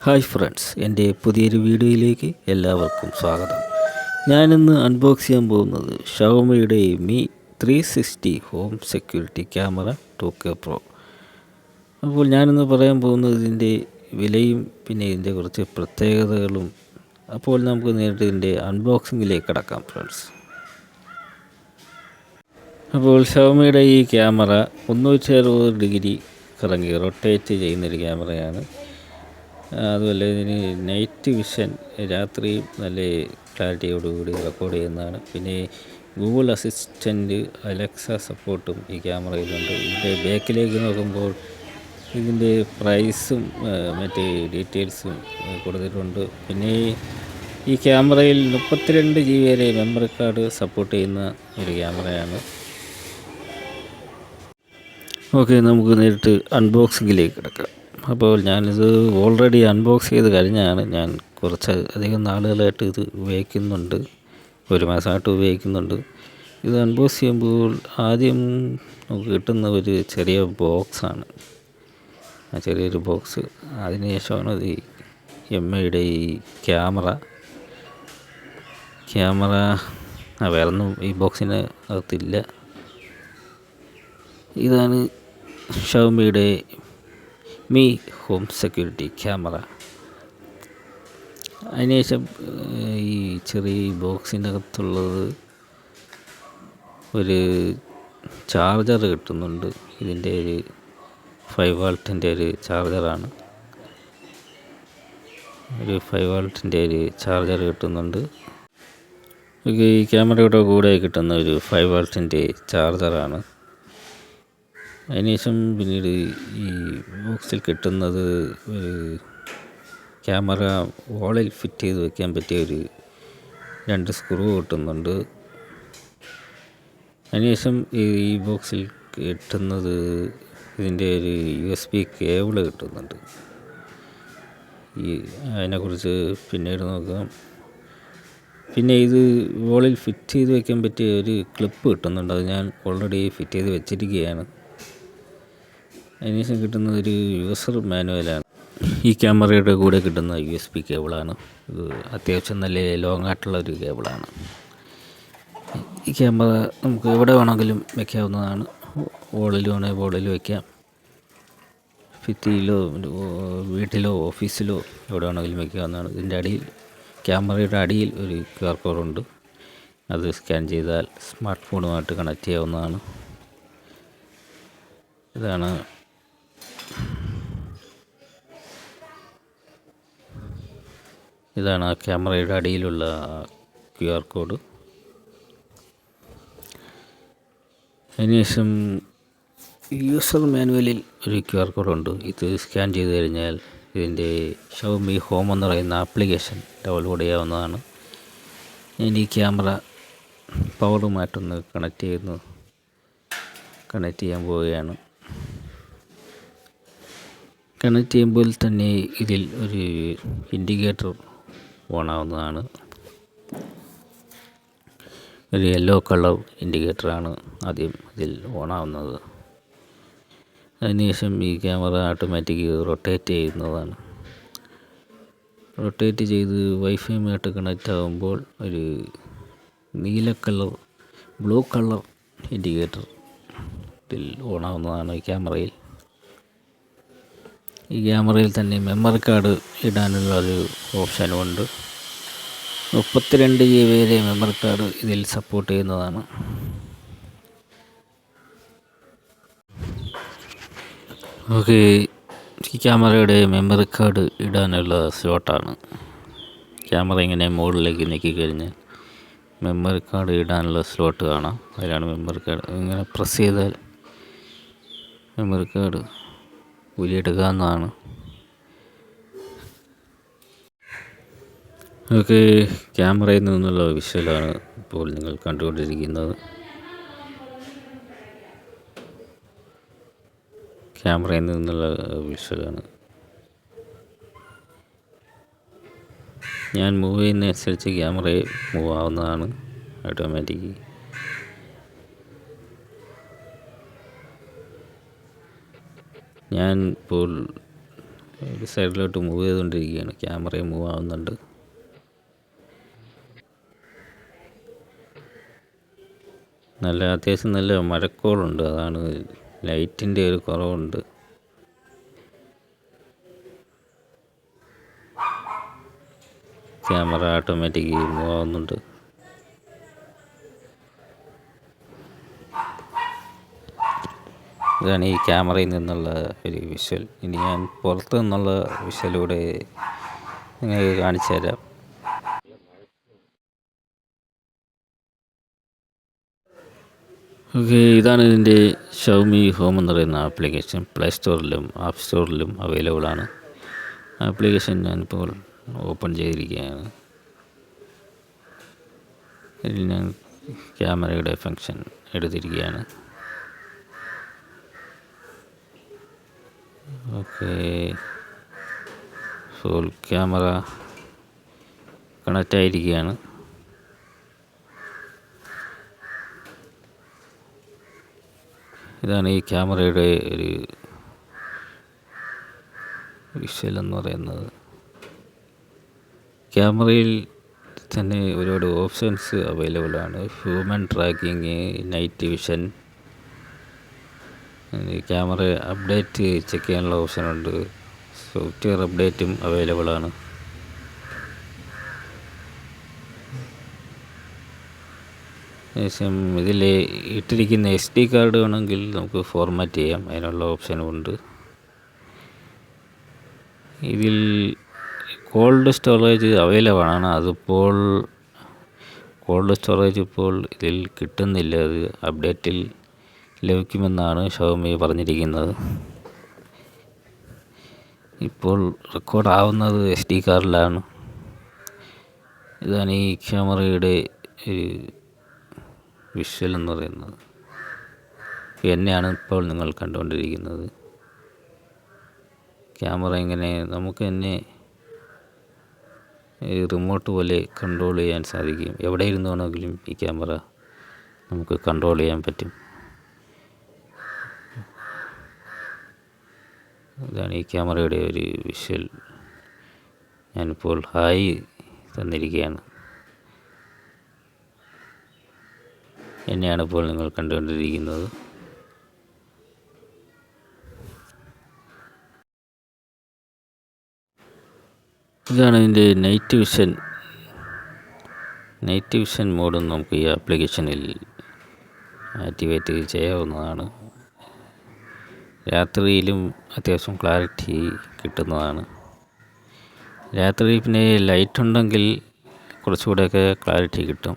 Hi friends, എൻ്റെ പുതിയൊരു വീഡിയോയിലേക്ക് എല്ലാവർക്കും സ്വാഗതം. ഞാനിന്ന് അൺബോക്സ് ചെയ്യാൻ പോകുന്നത് ഷവോമിയുടെ Mi 360 home security camera 2K Pro. അപ്പോൾ ഞാനിന്ന് പറയാൻ പോകുന്നത് ഇതിൻ്റെ വിലയും പിന്നെ ഇതിൻ്റെ കുറച്ച് പ്രത്യേകതകളും. അപ്പോൾ നമുക്ക് നേരിട്ട് ഇതിൻ്റെ അൺബോക്സിങ്ങിലേക്ക് കടക്കാം ഫ്രണ്ട്സ്. അപ്പോൾ ഷവോമിയുടെ ഈ ക്യാമറ 360 ഡിഗ്രി കറങ്ങി റൊട്ടേറ്റ് ചെയ്യുന്നൊരു ക്യാമറയാണ്. അതുപോലെ ഇതിന് നൈറ്റ് വിഷൻ, രാത്രി നല്ല ക്ലാരിറ്റിയോടുകൂടി റെക്കോർഡ് ചെയ്യുന്നതാണ്. പിന്നെ ഗൂഗിൾ അസിസ്റ്റൻറ്റ്, അലക്സ സപ്പോർട്ടും ഈ ക്യാമറയിലുണ്ട്. ഇതിൻ്റെ ബാക്കിലേക്ക് നോക്കുമ്പോൾ ഇതിൻ്റെ പ്രൈസും മറ്റ് ഡീറ്റെയിൽസും കൊടുത്തിട്ടുണ്ട്. പിന്നെ ഈ ക്യാമറയിൽ 32 GB വരെ മെമ്മറി കാർഡ് സപ്പോർട്ട് ചെയ്യുന്ന ഒരു ക്യാമറയാണ്. ഓക്കെ, നമുക്ക് നേരിട്ട് അൺബോക്സിങ്ങിലേക്ക് കിടക്കാം. അപ്പോൾ ഞാനിത് ഓൾറെഡി അൺബോക്സ് ചെയ്ത് കഴിഞ്ഞാണ്. ഞാൻ കുറച്ച് അധികം നാളുകളായിട്ട് ഇത് ഉപയോഗിക്കുന്നുണ്ട്, 1 മാസമായിട്ട് ഉപയോഗിക്കുന്നുണ്ട്. ഇത് അൺബോക്സ് ചെയ്യുമ്പോൾ ആദ്യം നമുക്ക് കിട്ടുന്ന ഒരു ചെറിയ ബോക്സാണ്, ആ ചെറിയൊരു ബോക്സ്. അതിനുശേഷമാണ് ഈ MIയുടെ ഈ ക്യാമറ വേറൊന്നും ഈ ബോക്സിന് അകത്തില്ല. ഇതാണ് ഷവോമിയുടെ Mi ഹോം സെക്യൂരിറ്റി ക്യാമറ. അതിനുശേഷം ഈ ചെറിയ ബോക്സിൻ്റെ അകത്തുള്ളത് ഒരു ചാർജർ കിട്ടുന്നുണ്ട്. ഇതിൻ്റെ ഒരു 5 വാൾട്ടിൻ്റെ ഒരു ചാർജറാണ്. ഒരു 5 വാൾട്ടിൻ്റെ ഒരു ചാർജർ കിട്ടുന്നുണ്ട്. ഈ ക്യാമറയുടെ കൂടെ കിട്ടുന്ന ഒരു 5 വാൾട്ടിൻ്റെ ചാർജറാണ്. അതിനുശേഷം പിന്നീട് ഈ ബോക്സിൽ കിട്ടുന്നത് ഒരു ക്യാമറ വാളിൽ ഫിറ്റ് ചെയ്ത് വയ്ക്കാൻ പറ്റിയ ഒരു 2 സ്ക്രൂ കിട്ടുന്നുണ്ട്. അതിനുശേഷം ഈ ബോക്സിൽ കിട്ടുന്നത് ഇതിൻ്റെ ഒരു USB കേബിള് കിട്ടുന്നുണ്ട്. അതിനെക്കുറിച്ച് പിന്നീട് നോക്കാം. പിന്നെ ഇത് വാളിൽ ഫിറ്റ് ചെയ്ത് വയ്ക്കാൻ പറ്റിയ ഒരു ക്ലിപ്പ് കിട്ടുന്നുണ്ട്. അത് ഞാൻ ഓൾറെഡി ഫിറ്റ് ചെയ്ത് വെച്ചിരിക്കുകയാണ്. അതിനുശേഷം കിട്ടുന്നത് ഒരു യൂസർ മാനുവലാണ്. ഈ ക്യാമറയുടെ കൂടെ കിട്ടുന്ന USB കേബിളാണ്. ഇത് അത്യാവശ്യം നല്ല ലോങ് ആയിട്ടുള്ള ഒരു കേബിളാണ്. ഈ ക്യാമറ നമുക്ക് എവിടെ വേണമെങ്കിലും വയ്ക്കാവുന്നതാണ്. വോളിൽ വേണമെങ്കിൽ വോളിൽ വയ്ക്കാം, ഭിത്തിയിലോ വീട്ടിലോ ഓഫീസിലോ എവിടെ വേണമെങ്കിലും വയ്ക്കാവുന്നതാണ്. ഇതിൻ്റെ അടിയിൽ, ക്യാമറയുടെ അടിയിൽ ഒരു QR കോഡുണ്ട്. അത് സ്കാൻ ചെയ്താൽ സ്മാർട്ട് ഫോണുമായിട്ട് കണക്ട് ചെയ്യാവുന്നതാണ്. ഇതാണ് ആ ക്യാമറയുടെ അടിയിലുള്ള QR കോഡ്. അതിനുശേഷം യൂസർ മാനുവലിൽ ഒരു QR കോഡുണ്ട്. ഇത് സ്കാൻ ചെയ്ത് കഴിഞ്ഞാൽ ഇതിൻ്റെ ഷവോമി ഹോം എന്ന് പറയുന്ന ആപ്ലിക്കേഷൻ ഡൗൺലോഡ് ചെയ്യാവുന്നതാണ്. ഞാൻ ഈ ക്യാമറ പവറുമായിട്ടൊന്ന് കണക്ട് ചെയ്യാൻ പോവുകയാണ്. കണക്ട് ചെയ്യുമ്പോൾ തന്നെ ഇതിൽ ഒരു ഇൻഡിക്കേറ്റർ ഓണാവുന്നതാണ്. ഒരു യെല്ലോ കളർ ഇൻഡിക്കേറ്ററാണ് ആദ്യം ഇതിൽ ഓണാവുന്നത്. അതിനുശേഷം ഈ ക്യാമറ ഓട്ടോമാറ്റിക് റൊട്ടേറ്റ് ചെയ്യുന്നതാണ്. റൊട്ടേറ്റ് ചെയ്ത് വൈഫൈയുമായിട്ട് കണക്റ്റ് ആകുമ്പോൾ ഒരു ബ്ലൂ കളർ ഇൻഡിക്കേറ്റർ ഇതിൽ ഓണാവുന്നതാണ്. ഈ ക്യാമറയിൽ തന്നെ മെമ്മറി കാർഡ് ഇടാനുള്ള ഒരു ഓപ്ഷനുമുണ്ട്. 32 GB വരെ മെമ്മറി കാർഡ് ഇതിൽ സപ്പോർട്ട് ചെയ്യുന്നതാണ്. ഓക്കെ, ഈ ക്യാമറയുടെ മെമ്മറി കാർഡ് ഇടാനുള്ള സ്ലോട്ടാണ്. ക്യാമറ ഇങ്ങനെ മുകളിലേക്ക് നീക്കിക്കഴിഞ്ഞാൽ മെമ്മറി കാർഡ് ഇടാനുള്ള സ്ലോട്ട് കാണാം. അതിലാണ് മെമ്മറി കാർഡ്. ഇങ്ങനെ പ്രസ് ചെയ്താൽ മെമ്മറി കാർഡ് ഊരിയെടുക്കാവുന്നതാണ്. ഓക്കെ, ക്യാമറയിൽ നിന്നുള്ള വിഷ്വലാണ് ഇപ്പോൾ നിങ്ങൾ കണ്ടുകൊണ്ടിരിക്കുന്നത്. ക്യാമറയിൽ നിന്നുള്ള വിഷ്വലാണ്. ഞാൻ മൂവ് ചെയ്യുന്നതനുസരിച്ച് ക്യാമറയെ മൂവ് ആവുന്നതാണ് ഓട്ടോമാറ്റിക്. ഞാൻ ഇപ്പോൾ ഒരു സൈഡിലോട്ട് മൂവ് ചെയ്തുകൊണ്ടിരിക്കുകയാണ്. ക്യാമറയും മൂവ് ആവുന്നുണ്ട്. അത്യാവശ്യം നല്ല മഴക്കോളുണ്ട്, അതാണ് ലൈറ്റിൻ്റെ ഒരു കുറവുണ്ട്. ക്യാമറ ഓട്ടോമാറ്റിക് മൂവ് ആവുന്നുണ്ട്. ഇതാണ് ഈ ക്യാമറയിൽ നിന്നുള്ള ഒരു വിഷ്വൽ. ഇനി ഞാൻ പുറത്തു നിന്നുള്ള വിഷ്വലൂടെ നിങ്ങൾക്ക് കാണിച്ചു തരാം. ഓക്കെ, ഇതാണ് ഇതിൻ്റെ ഷവമി ഹോം എന്ന് പറയുന്ന ആപ്ലിക്കേഷൻ. പ്ലേ സ്റ്റോറിലും ആപ്പ് സ്റ്റോറിലും അവൈലബിൾ ആണ്. ആപ്ലിക്കേഷൻ ഞാനിപ്പോൾ ഓപ്പൺ ചെയ്തിരിക്കുകയാണ്. ഇതിൽ ഞാൻ ക്യാമറയുടെ ഫങ്ഷൻ എടുത്തിരിക്കുകയാണ്. ഓക്കെ, ഫുൾ ക്യാമറ കണക്റ്റ് ആയിരിക്കുകയാണ്. ഇതാണ് ഈ ക്യാമറയുടെ ഒരു വിഷ്വൽ എന്ന് പറയുന്നത്. ക്യാമറയിൽ തന്നെ ഒരുപാട് ഓപ്ഷൻസ് അവൈലബിൾ ആണ്. Human tracking, night vision, camera update check ചെയ്യാനുള്ള ഓപ്ഷനുണ്ട്. സോഫ്റ്റ്വെയർ അപ്ഡേറ്റും അവൈലബിൾ ആണ്. ശേഷം ഇതിൽ ഇട്ടിരിക്കുന്ന SD കാർഡ് വേണമെങ്കിൽ നമുക്ക് ഫോർമാറ്റ് ചെയ്യാം, അതിനുള്ള ഓപ്ഷനും ഉണ്ട്. ഇതിൽ കോൾഡ് സ്റ്റോറേജ് അവൈലബിൾ ആണ്. അതിപ്പോൾ കോൾഡ് സ്റ്റോറേജ് ഇപ്പോൾ ഇതിൽ കിട്ടുന്നില്ല. അത് അപ്ഡേറ്റിൽ ലഭിക്കുമെന്നാണ് ഷവമി പറഞ്ഞിരിക്കുന്നത്. ഇപ്പോൾ റെക്കോർഡ് ആവുന്നത് SD കാർഡിലാണ്. ഇതാണ് ഈ ക്യാമറയുടെ ഒരു വിഷ്വൽ എന്ന് പറയുന്നത്. എന്നെയാണ് ഇപ്പോൾ നിങ്ങൾ കണ്ടുകൊണ്ടിരിക്കുന്നത്. ക്യാമറ ഇങ്ങനെ നമുക്ക് തന്നെ റിമോട്ട് പോലെ കൺട്രോൾ ചെയ്യാൻ സാധിക്കും. എവിടെ ഇരുന്ന് വേണമെങ്കിലും ഈ ക്യാമറ നമുക്ക് കൺട്രോൾ ചെയ്യാൻ പറ്റും. ഇതാണ് ഈ ക്യാമറയുടെ ഒരു വിഷ്വൽ. ഞാനിപ്പോൾ ഹായ് തന്നിരിക്കുകയാണ്. എന്നെയാണ് ഇപ്പോൾ നിങ്ങൾ കണ്ടുകൊണ്ടിരിക്കുന്നത്. ഇതാണ് ഇതിൻ്റെ നൈറ്റ് വിഷൻ മോഡും നമുക്ക് ഈ ആപ്ലിക്കേഷനിൽ ആക്ടിവേറ്റ് ചെയ്യാവുന്നതാണ്. രാത്രിയിലും അത്യാവശ്യം ക്ലാരിറ്റി കിട്ടുന്നതാണ്. രാത്രി പിന്നെ ലൈറ്റ് ഉണ്ടെങ്കിൽ കുറച്ചുകൂടെയൊക്കെ ക്ലാരിറ്റി കിട്ടും.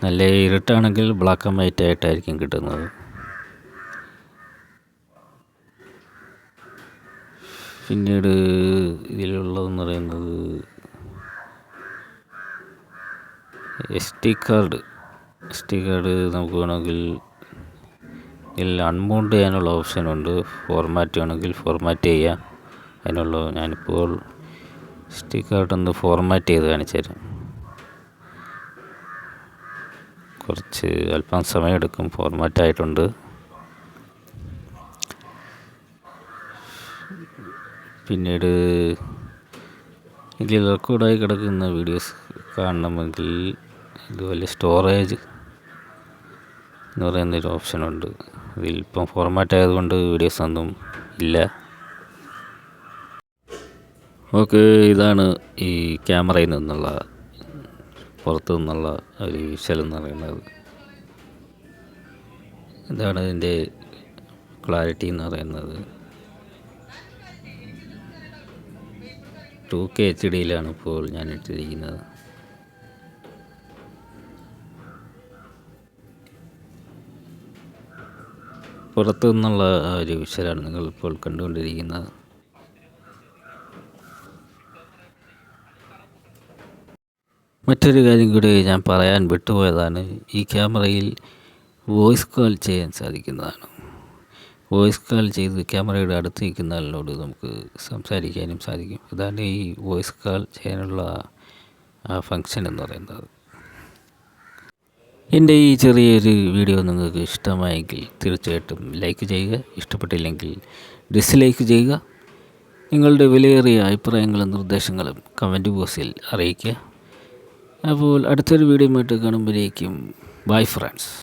നല്ല ഇരുട്ടാണെങ്കിൽ ബ്ലാക്ക് ആൻഡ് വൈറ്റ് ആയിട്ടായിരിക്കും കിട്ടുന്നത്. പിന്നീട് ഇതിലുള്ളതെന്ന് പറയുന്നത് SD കാർഡ് നമുക്ക് വേണമെങ്കിൽ ഇതിൽ അൺമൗണ്ട് ചെയ്യാനുള്ള ഓപ്ഷനുണ്ട്. ഫോർമാറ്റ് വേണമെങ്കിൽ ഫോർമാറ്റ് ചെയ്യാം. ഞാനിപ്പോൾ SD കാർഡ് ഒന്ന് ഫോർമാറ്റ് ചെയ്ത് കാണിച്ചു തരാം. അല്പം സമയമെടുക്കും. ഫോർമാറ്റ് ആയിട്ടുണ്ട്. പിന്നീട് ഇതിൽ റെക്കോർഡായി കിടക്കുന്ന വീഡിയോസ് കാണണമെങ്കിൽ ഇതുപോലെ സ്റ്റോറേജ് എന്ന് പറയുന്നൊരു ഓപ്ഷനുണ്ട്. ഇതിൽ ഇപ്പം ഫോർമാറ്റ് ആയതുകൊണ്ട് വീഡിയോസ് ഒന്നും ഇല്ല. ഓക്കെ, ഇതാണ് ഈ ക്യാമറയിൽ നിന്നുള്ള പുറത്തു നിന്നുള്ള ഒരു വിഷ്വൽ എന്ന് പറയുന്നത്. ഇതാണ് ഇതിൻ്റെ ക്ലാരിറ്റി എന്ന് പറയുന്നത്. 2K HD ഇപ്പോൾ ഞാൻ ഇട്ടിരിക്കുന്നത്. പുറത്തു നിന്നുള്ള ഒരു വിഷ്വലാണ് നിങ്ങൾ ഇപ്പോൾ കണ്ടുകൊണ്ടിരിക്കുന്നത്. മറ്റൊരു കാര്യം കൂടി ഞാൻ പറയാൻ വിട്ടുപോയതാണ്. ഈ ക്യാമറയിൽ വോയിസ് കോൾ ചെയ്യാൻ സാധിക്കുന്നതാണ്. വോയിസ് കോൾ ചെയ്ത് ക്യാമറയുടെ അടുത്ത് നിൽക്കുന്ന ആളിനോട് നമുക്ക് സംസാരിക്കാനും സാധിക്കും. ഇതാണ് ഈ വോയിസ് കോൾ ചെയ്യാനുള്ള ആ ഫങ്ഷൻ എന്ന് പറയുന്നത്. എൻ്റെ ഈ ചെറിയൊരു വീഡിയോ നിങ്ങൾക്ക് ഇഷ്ടമായെങ്കിൽ തീർച്ചയായിട്ടും ലൈക്ക് ചെയ്യുക, ഇഷ്ടപ്പെട്ടില്ലെങ്കിൽ ഡിസ്ലൈക്ക് ചെയ്യുക. നിങ്ങളുടെ വിലയേറിയ അഭിപ്രായങ്ങളും നിർദ്ദേശങ്ങളും കമൻറ്റ് ബോക്സിൽ അറിയിക്കുക. അപ്പോൾ അടുത്തൊരു വീഡിയോയുമായിട്ട് കാണുമ്പോഴേക്കും ബൈ ഫ്രണ്ട്സ്.